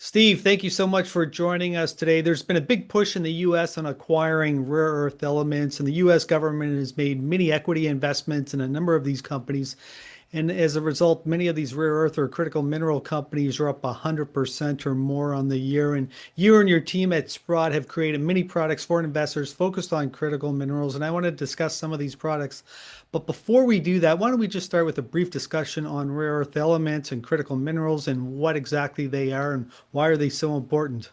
Steve, thank you so much for joining us today. There's been a big push in the U.S. on acquiring rare earth elements, and the U.S. government has made many equity investments in a number of these companies. And as a result, many of these rare earth or critical mineral companies are up 100% or more on the year. And you and your team at Sprott have created many products for investors focused on critical minerals. And I want to discuss some of these products. But before we do that, why don't we just start with a brief discussion on rare earth elements and critical minerals and what exactly they are and why are they so important?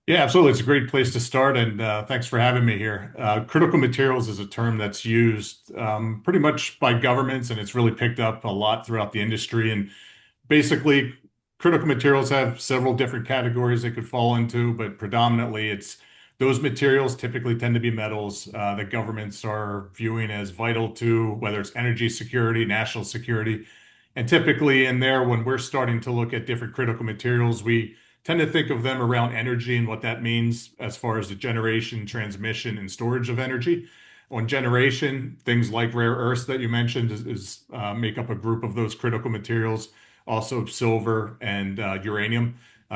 Yeah, absolutely. It's a great place to start, and thanks for having me here. Critical materials is a term that's used pretty much by governments, and it's really picked up a lot throughout the industry. And basically, critical materials have several different categories they could fall into, but predominantly it's those materials typically tend to be metals that governments are viewing as vital to whether it's energy security, national security. And typically in there, when we're starting to look at different critical materials, we tend to think of them around energy and what that means as far as the generation, transmission, and storage of energy. On generation, things like rare earths that you mentioned make up a group of those critical materials. Also, silver and uranium.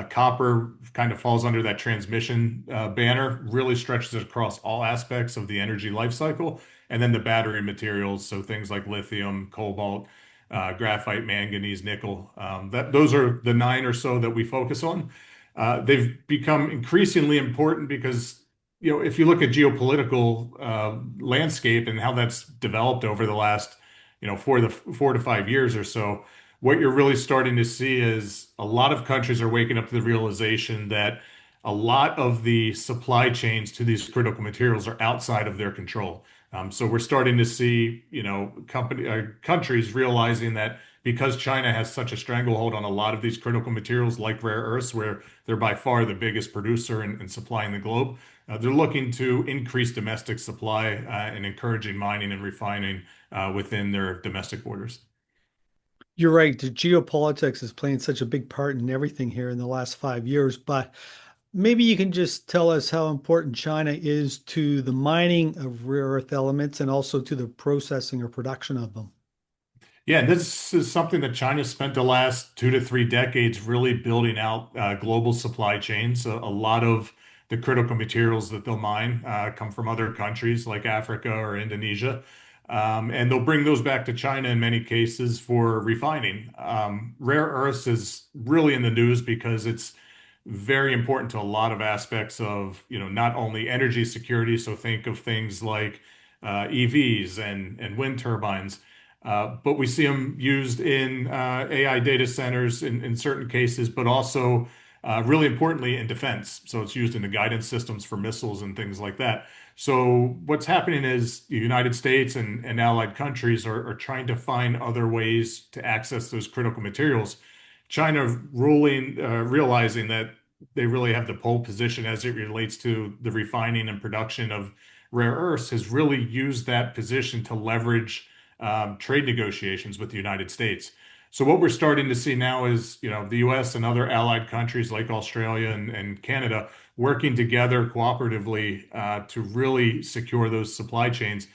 Copper kind of falls under that transmission banner, really stretches it across all aspects of the energy life cycle. And then the battery materials, so things like lithium, cobalt, graphite, manganese, nickel. Those are the nine or so that we focus on. They've become increasingly important because, if you look at geopolitical landscape and how that's developed over the last, 4 to 5 years or so, what you're really starting to see is a lot of countries are waking up to the realization that a lot of the supply chains to these critical materials are outside of their control. So we're starting to see, countries realizing that because China has such a stranglehold on a lot of these critical materials like rare earths, where they're by far the biggest producer in supplying the globe, they're looking to increase domestic supply and encouraging mining and refining within their domestic borders. You're right. The geopolitics is playing such a big part in everything here in the last 5 years, but maybe you can just tell us how important China is to the mining of rare earth elements and also to the processing or production of them. Yeah, and this is something that China spent the last 2 to 3 decades really building out global supply chains. A lot of the critical materials that they'll mine come from other countries like Africa or Indonesia. And they'll bring those back to China in many cases for refining. Rare earths is really in the news because it's very important to a lot of aspects of, not only energy security, so think of things like EVs and wind turbines. But we see them used in AI data centers in certain cases, but also really importantly in defense. So it's used in the guidance systems for missiles and things like that. So what's happening is the United States and allied countries are trying to find other ways to access those critical materials. China realizing that they really have the pole position as it relates to the refining and production of rare earths, has really used that position to leverage trade negotiations with the United States. So what we're starting to see now is, the U.S. and other allied countries like Australia and Canada working together cooperatively to really secure those supply chains.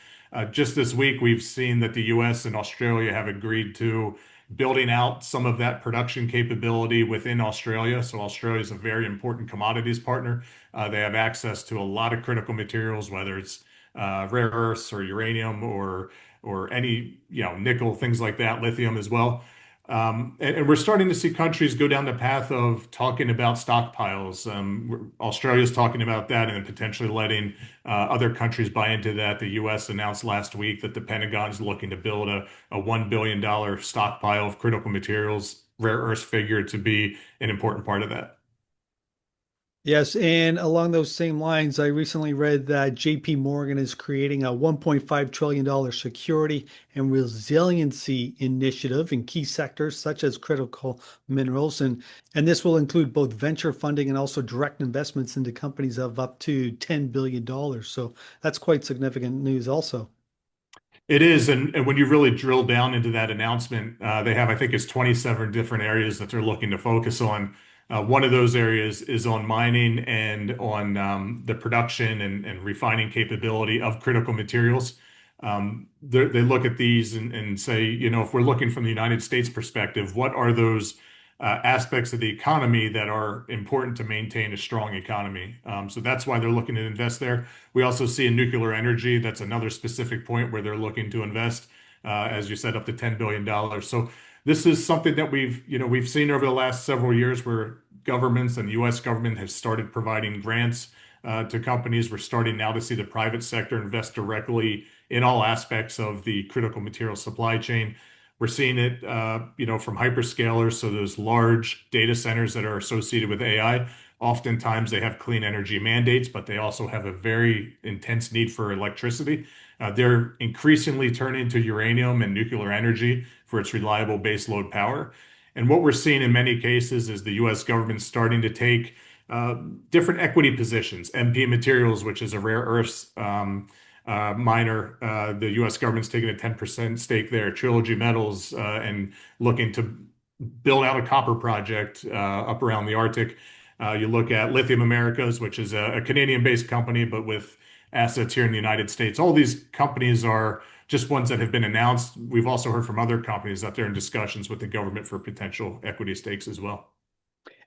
Just this week, we've seen that the U.S. and Australia have agreed to building out some of that production capability within Australia. So Australia is a very important commodities partner. They have access to a lot of critical materials, whether it's rare earths or uranium or any, nickel, things like that, lithium as well. And we're starting to see countries go down the path of talking about stockpiles. Australia's talking about that and potentially letting other countries buy into that. The U.S. announced last week that the Pentagon's looking to build a $1 billion stockpile of critical materials, rare earths figure to be an important part of that. Yes, and along those same lines, I recently read that JP Morgan is creating a $1.5 trillion security and resiliency initiative in key sectors such as critical minerals. And this will include both venture funding and also direct investments into companies of up to $10 billion. So that's quite significant news also. It is, and when you really drill down into that announcement, they have, I think it's 27 different areas that they're looking to focus on. One of those areas is on mining and on the production and refining capability of critical materials. They look at these and say, if we're looking from the United States perspective, what are those aspects of the economy that are important to maintain a strong economy. So that's why they're looking to invest there. We also see in nuclear energy, that's another specific point where they're looking to invest, as you said, up to $10 billion. So this is something that we've seen over the last several years where governments and the U.S. government has started providing grants to companies. We're starting now to see the private sector invest directly in all aspects of the critical material supply chain. We're seeing it, from hyperscalers, so those large data centers that are associated with AI. Oftentimes, they have clean energy mandates, but they also have a very intense need for electricity. They're increasingly turning to uranium and nuclear energy for its reliable baseload power. And what we're seeing in many cases is the U.S. government starting to take uh, different equity positions. MP Materials, which is a rare earths miner, the U.S. government's taking a 10% stake there. Trilogy Metals and looking to build out a copper project up around the Arctic. You look at Lithium Americas, which is a Canadian-based company, but with assets here in the United States. All these companies are just ones that have been announced. We've also heard from other companies that they're in discussions with the government for potential equity stakes as well.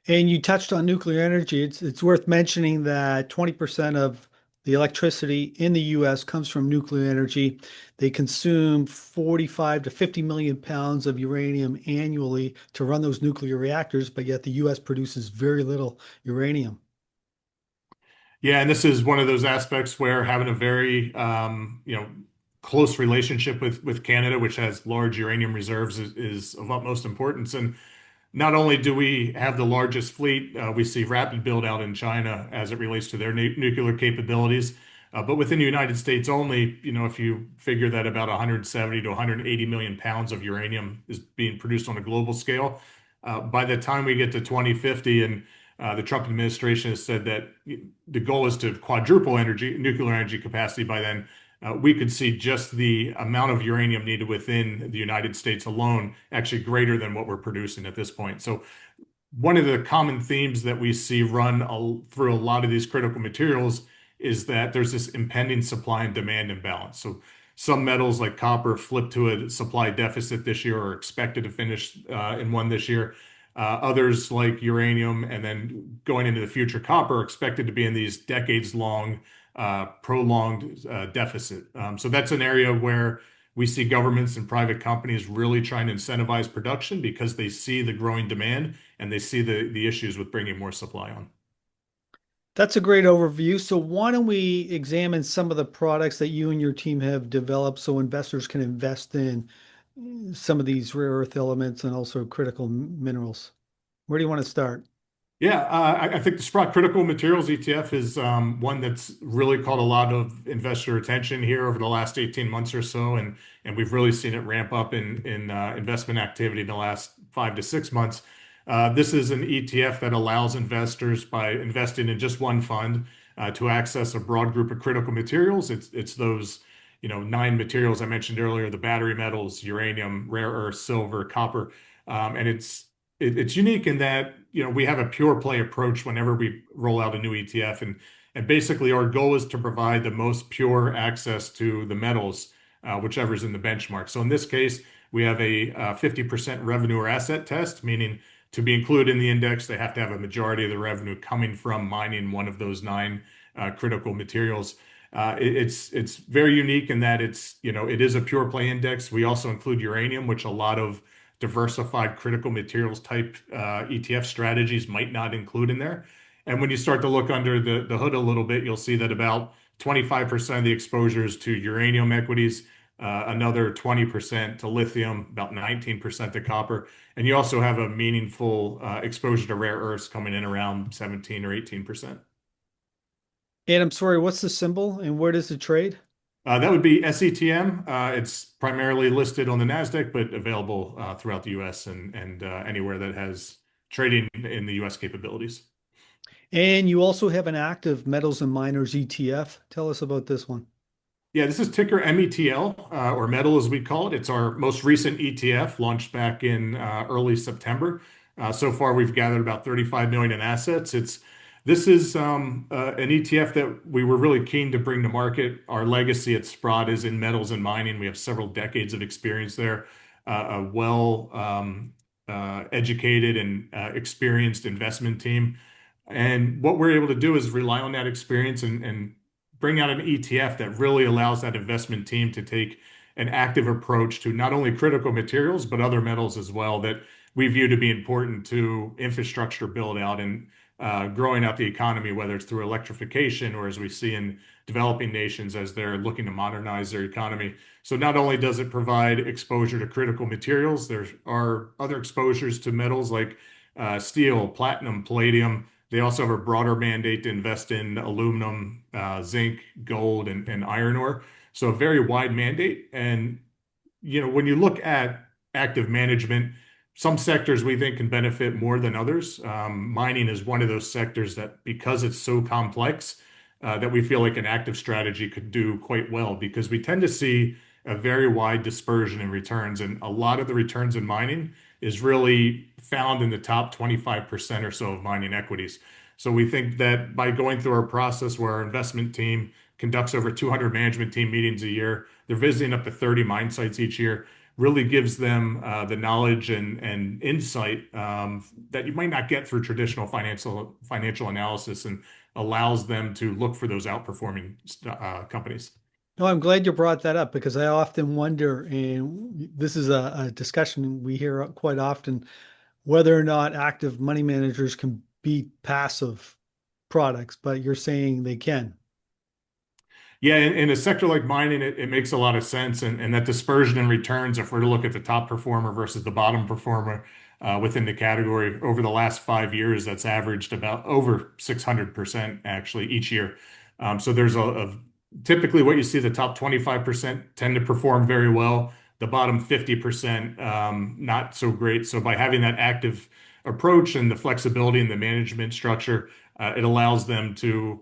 And you touched on nuclear energy. It's worth mentioning that 20% of the electricity in the US comes from nuclear energy. They consume 45 to 50 million pounds of uranium annually to run those nuclear reactors, but yet the US produces very little uranium. Yeah, and this is one of those aspects where having a very close relationship with Canada, which has large uranium reserves, is of utmost importance. And not only do we have the largest fleet, we see rapid build out in China as it relates to their nuclear capabilities. But within the United States only, if you figure that about 170 to 180 million pounds of uranium is being produced on a global scale, by the time we get to 2050, and the Trump administration has said that the goal is to quadruple nuclear energy capacity by then. We could see just the amount of uranium needed within the United States alone actually greater than what we're producing at this point. So one of the common themes that we see run through a lot of these critical materials is that there's this impending supply and demand imbalance. So some metals like copper flip to a supply deficit this year or expected to finish in one this year. Others like uranium and then going into the future, copper are expected to be in these decades-long, prolonged deficit. So that's an area where we see governments and private companies really trying to incentivize production because they see the growing demand and they see the issues with bringing more supply on. That's a great overview. So why don't we examine some of the products that you and your team have developed so investors can invest in some of these rare earth elements and also critical minerals? Where do you want to start? Yeah, I think the Sprott Critical Materials ETF is one that's really caught a lot of investor attention here over the last 18 months or so, and we've really seen it ramp up in investment activity in the last 5 to 6 months. This is an ETF that allows investors, by investing in just one fund, to access a broad group of critical materials. It's those 9 materials I mentioned earlier: the battery metals, uranium, rare earth, silver, copper, and it's unique in that we have a pure play approach whenever we roll out a new ETF, and basically our goal is to provide the most pure access to the metals, whichever's in the benchmark. So in this case, we have a 50% revenue or asset test, meaning to be included in the index, they have to have a majority of the revenue coming from mining one of those 9 critical materials. It's very unique in that it is a pure play index. We also include uranium, which a lot of diversified critical materials type ETF strategies might not include in there. And when you start to look under the hood a little bit, you'll see that about 25% of the exposures to uranium equities, another 20% to lithium, about 19% to copper. And you also have a meaningful exposure to rare earths coming in around 17 or 18%. And I'm sorry, what's the symbol and where does it trade? That would be SETM. It's primarily listed on the NASDAQ, but available throughout the US and anywhere that has trading in the US capabilities. And you also have an active metals and miners ETF. Tell us about this one. Yeah, this is ticker METL, or metal as we call it. It's our most recent ETF, launched back in early September. So far, we've gathered about 35 million in assets. This is an ETF that we were really keen to bring to market. Our legacy at Sprott is in metals and mining. We have several decades of experience there, a well educated and experienced investment team. And what we're able to do is rely on that experience and bring out an ETF that really allows that investment team to take an active approach to not only critical materials, but other metals as well that we view to be important to infrastructure build out and growing out the economy, whether it's through electrification or as we see in developing nations as they're looking to modernize their economy. So not only does it provide exposure to critical materials, there are other exposures to metals like steel, platinum, palladium. They also have a broader mandate to invest in aluminum, zinc, gold, and iron ore. So a very wide mandate. And when you look at active management, some sectors we think can benefit more than others. Mining is one of those sectors that, because it's so complex, that we feel like an active strategy could do quite well because we tend to see a very wide dispersion in returns. And a lot of the returns in mining is really found in the top 25% or so of mining equities. So we think that by going through our process where our investment team conducts over 200 management team meetings a year, they're visiting up to 30 mine sites each year, really gives them the knowledge and insight that you might not get through traditional financial analysis and allows them to look for those outperforming companies. No, I'm glad you brought that up because I often wonder, and this is a discussion we hear quite often, whether or not active money managers can beat passive products, but you're saying they can. Yeah, in a sector like mining, it makes a lot of sense. And that dispersion in returns, if we're to look at the top performer versus the bottom performer within the category over the last 5 years, that's averaged about over 600% actually each year. So there's typically what you see, the top 25% tend to perform very well. The bottom 50%, not so great. So by having that active approach and the flexibility in the management structure, it allows them to,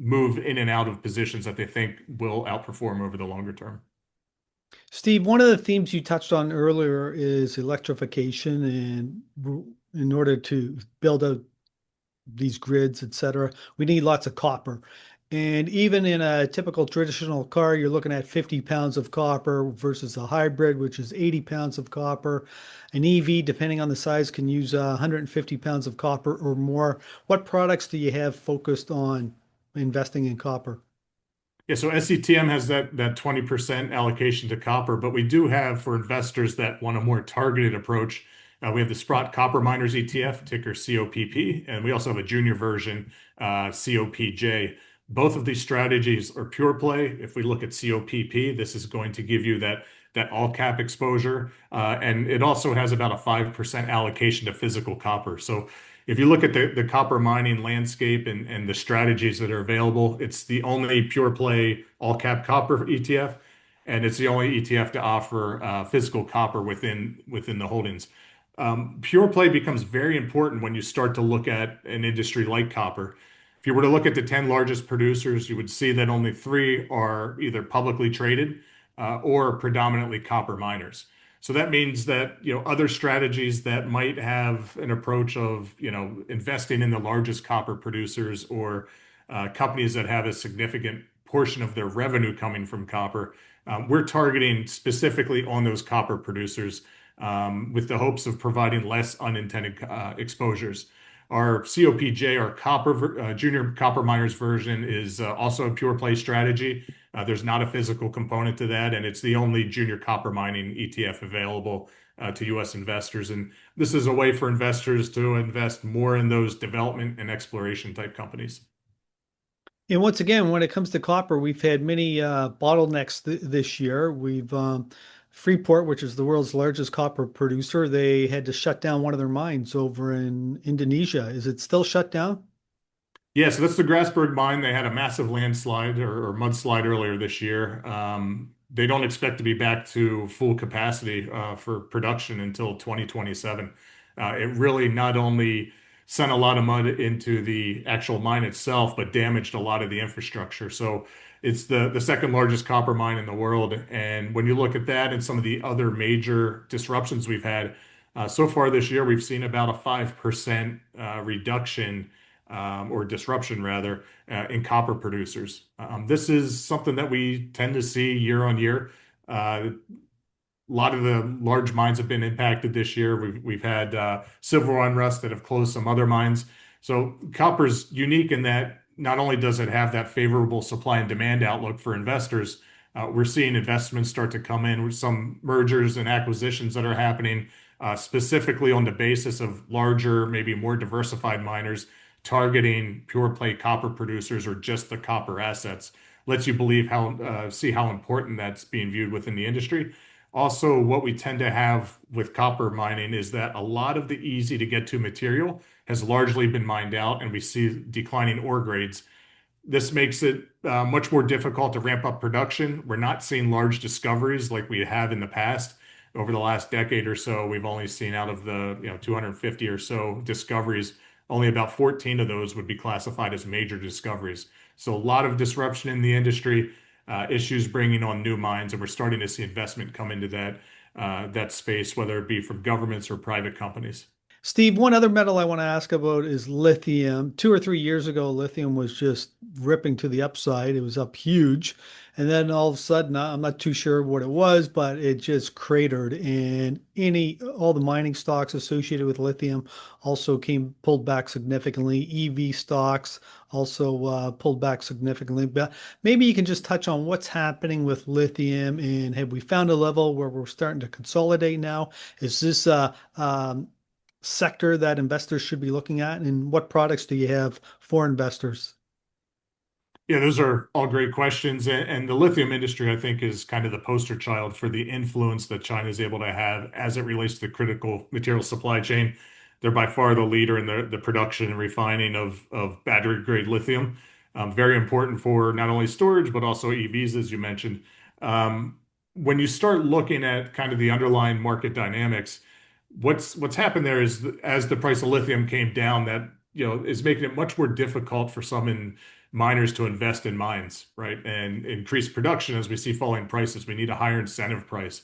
move in and out of positions that they think will outperform over the longer term. Steve, one of the themes you touched on earlier is electrification, and in order to build out these grids, et cetera, we need lots of copper. And even in a typical traditional car, you're looking at 50 pounds of copper versus a hybrid, which is 80 pounds of copper. An EV, depending on the size, can use 150 pounds of copper or more. What products do you have focused on investing in copper? Yeah, so SCTM has that 20% allocation to copper, but we do have for investors that want a more targeted approach. We have the Sprott Copper Miners ETF, ticker COPP, and we also have a junior version, COPJ. Both of these strategies are pure play. If we look at COPP, this is going to give you that all cap exposure, and it also has about a 5% allocation to physical copper. So if you look at the copper mining landscape and the strategies that are available, it's the only pure play all cap copper ETF, and it's the only ETF to offer physical copper within the holdings. Pure play becomes very important when you start to look at an industry like copper. If you were to look at the 10 largest producers, you would see that only three are either publicly traded or predominantly copper miners. So that means that, other strategies that might have an approach of, investing in the largest copper producers or companies that have a significant portion of their revenue coming from copper, we're targeting specifically on those copper producers with the hopes of providing less unintended exposures. Our COPJ, our junior copper miners version, is also a pure play strategy. There's not a physical component to that, and it's the only junior copper mining ETF available to U.S. investors. And this is a way for investors to invest more in those development and exploration type companies. And once again, when it comes to copper, we've had many bottlenecks this year. We've Freeport, which is the world's largest copper producer, they had to shut down one of their mines over in Indonesia. Is it still shut down? Yeah, so that's the Grasberg mine. They had a massive landslide or mudslide earlier this year. They don't expect to be back to full capacity for production until 2027. It really not only sent a lot of mud into the actual mine itself, but damaged a lot of the infrastructure. So it's the second largest copper mine in the world. And when you look at that and some of the other major disruptions we've had, so far this year, we've seen about a 5% reduction or disruption rather, in copper producers. This is something that we tend to see year on year. Uh, lot of the large mines have been impacted this year. We've had civil unrest that have closed some other mines. So copper's unique in that not only does it have that favorable supply and demand outlook for investors, we're seeing investments start to come in with some mergers and acquisitions that are happening specifically on the basis of larger, maybe more diversified miners targeting pure play copper producers or just the copper assets. Lets you believe see how important that's being viewed within the industry. Also, what we tend to have with copper mining is that a lot of the easy to get to material has largely been mined out, and we see declining ore grades. This makes it much more difficult to ramp up production. We're not seeing large discoveries like we have in the past. Over the last decade or so, we've only seen out of the 250 or so discoveries, only about 14 of those would be classified as major discoveries. So a lot of disruption in the industry, issues bringing on new mines, and we're starting to see investment come into that space, whether it be from governments or private companies. Steve, one other metal I want to ask about is lithium. 2 or 3 years ago, lithium was just ripping to the upside. It was up huge. And then all of a sudden, I'm not too sure what it was, but it just cratered. And all the mining stocks associated with lithium also pulled back significantly. EV stocks also pulled back significantly. But maybe you can just touch on what's happening with lithium, and have we found a level where we're starting to consolidate now? Is this sector that investors should be looking at, and what products do you have for investors? Yeah, those are all great questions. And the lithium industry, I think, is kind of the poster child for the influence that China is able to have as it relates to the critical material supply chain. They're by far the leader in the production and refining of battery grade lithium. Very important for not only storage, but also EVs, as you mentioned. When you start looking at kind of the underlying market dynamics, what's happened there is as the price of lithium came down, that is making it much more difficult for some miners to invest in mines, right? And increase production as we see falling prices. We need a higher incentive price.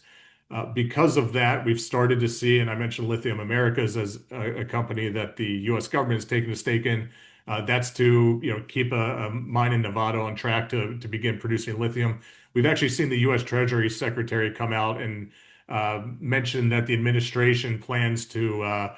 Because of that, we've started to see, and I mentioned Lithium Americas as a company that the U.S. government has taken a stake in. That's to keep a mine in Nevada on track to begin producing lithium. We've actually seen the U.S. Treasury Secretary come out and mention that the administration plans to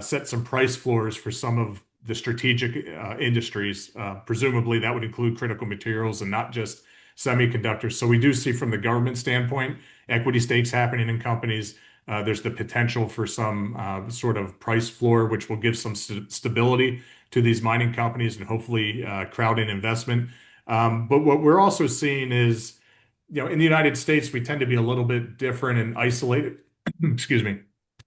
set some price floors for some of the strategic industries. Presumably, that would include critical materials and not just semiconductors. So we do see from the government standpoint, equity stakes happening in companies. There's the potential for some sort of price floor, which will give some stability to these mining companies and hopefully crowd in investment. But what we're also seeing is, in the United States, we tend to be a little bit different and isolated, excuse me,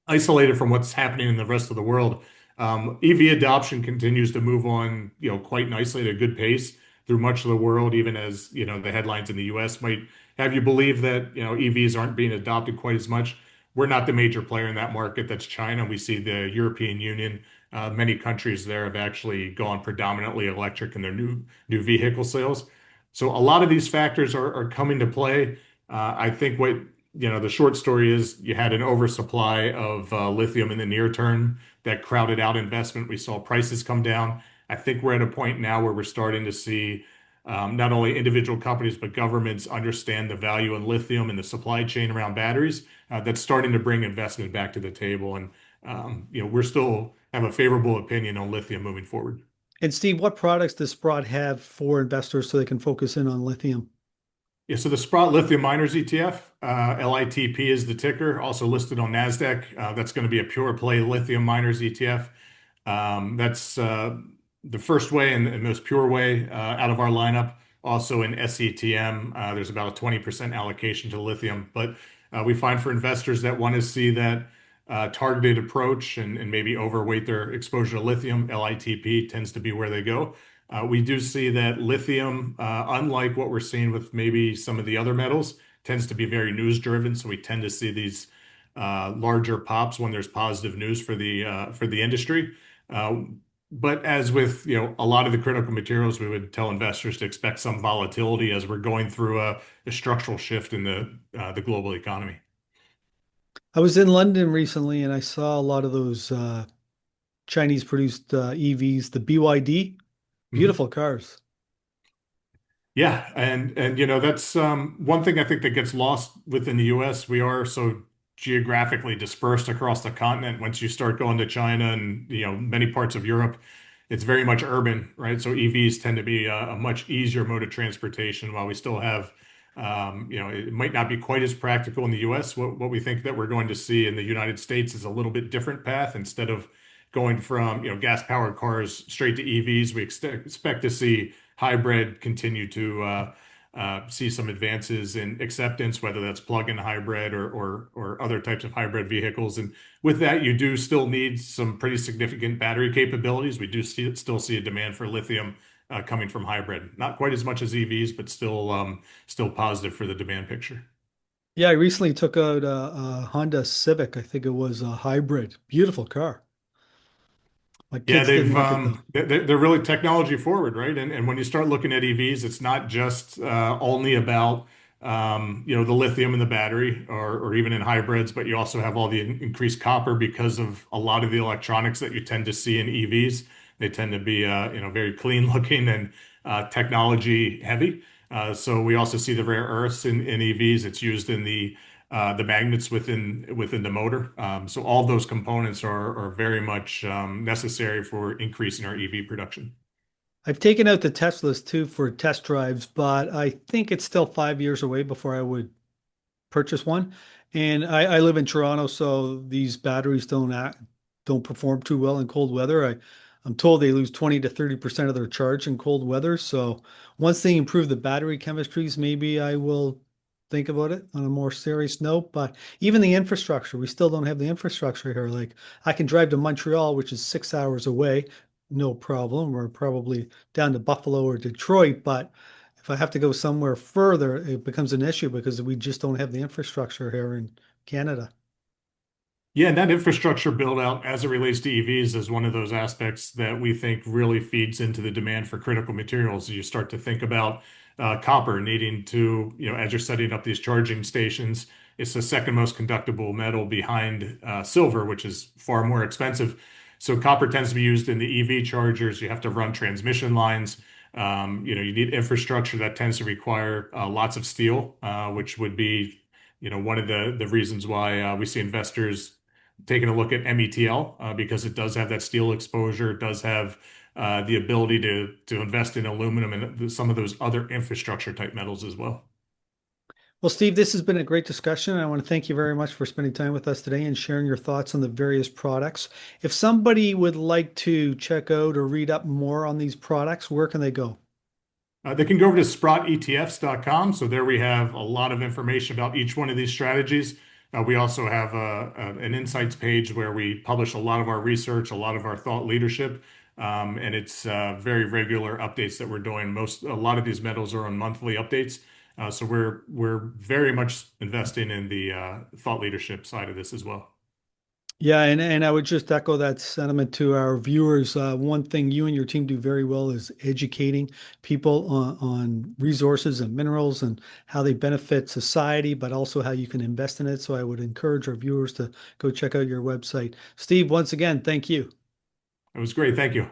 isolated from what's happening in the rest of the world. EV adoption continues to move on, quite nicely at a good pace through much of the world, even as, the headlines in the US might have you believe that, EVs aren't being adopted quite as much. We're not the major player in that market. That's China. We see the European Union, many countries there have actually gone predominantly electric in their new vehicle sales. So a lot of these factors are coming to play. I think the short story is you had an oversupply of lithium in the near term that crowded out investment. We saw prices come down. I think we're at a point now where we're starting to see not only individual companies, but governments understand the value in lithium and the supply chain around batteries. That's starting to bring investment back to the table. And, we're still have a favorable opinion on lithium moving forward. And Steve, what products does Sprott have for investors so they can focus in on lithium? Yeah, so the Sprott Lithium Miners ETF, LITP is the ticker, also listed on NASDAQ. That's going to be a pure play lithium miners ETF. That's the first way and most pure way out of our lineup. Also in SETM, there's about a 20% allocation to lithium. But we find for investors that want to see that targeted approach and maybe overweight their exposure to lithium, LITP tends to be where they go. We do see that lithium, unlike what we're seeing with maybe some of the other metals, tends to be very news driven. So we tend to see these larger pops when there's positive news for the industry. But as with a lot of the critical materials, we would tell investors to expect some volatility as we're going through a structural shift in the global economy. I was in London recently and I saw a lot of those Chinese produced EVs, the BYD, Mhm. beautiful cars. Yeah, and that's one thing I think that gets lost within the U.S. We are so geographically dispersed across the continent. Once you start going to China and many parts of Europe, it's very much urban, right? So EVs tend to be a much easier mode of transportation. While we still have, it might not be quite as practical in the U.S. What we think that we're going to see in the United States is a little bit different path. Instead of going from gas-powered cars straight to EVs, we expect to see hybrid continue to see some advances in acceptance, whether that's plug-in hybrid or other types of hybrid vehicles. And with that, you do still need some pretty significant battery capabilities. We do still see a demand for lithium coming from hybrid. Not quite as much as EVs, but still positive for the demand picture. Yeah, I recently took out a Honda Civic. I think it was a hybrid. Beautiful car. My Yeah, kids didn't like it though. they're really technology forward, right? And when you start looking at EVs, it's not just only about the lithium in the battery or even in hybrids, but you also have all the increased copper because of a lot of the electronics that you tend to see in EVs. They tend to be very clean looking and technology heavy. So we also see the rare earths in EVs. It's used in the magnets within the motor. So all those components are very much necessary for increasing our EV production. I've taken out the Teslas too for test drives, but I think it's still 5 years away before I would purchase one. And I live in Toronto, so these batteries don't perform too well in cold weather. I'm told they lose 20 to 30% of their charge in cold weather. So once they improve the battery chemistries, maybe I will think about it on a more serious note. But even the infrastructure, we still don't have the infrastructure here. Like I can drive to Montreal, which is 6 hours away, no problem, or probably down to Buffalo or Detroit, but if I have to go somewhere further, it becomes an issue because we just don't have the infrastructure here in Canada. Yeah, and that infrastructure build out as it relates to EVs is one of those aspects that we think really feeds into the demand for critical materials. You start to think about copper needing to, as you're setting up these charging stations, it's the second most conductible metal behind silver, which is far more expensive. So copper tends to be used in the EV chargers. You have to run transmission lines. You need infrastructure that tends to require lots of steel, which would be, one of the reasons why we see investors taking a look at METL because it does have that steel exposure. It does have the ability to invest in aluminum and some of those other infrastructure type metals as well. Well, Steve, this has been a great discussion. I want to thank you very much for spending time with us today and sharing your thoughts on the various products. If somebody would like to check out or read up more on these products, where can they go? They can go over to SprottETFs.com. So there we have a lot of information about each one of these strategies. We also have an insights page where we publish a lot of our research, a lot of our thought leadership, and it's very regular updates that we're doing. A lot of these metals are on monthly updates, so we're very much investing in the thought leadership side of this as well. Yeah, and I would just echo that sentiment to our viewers. One thing you and your team do very well is educating people on resources and minerals and how they benefit society, but also how you can invest in it. So I would encourage our viewers to go check out your website. Steve, once again, thank you. It was great. Thank you.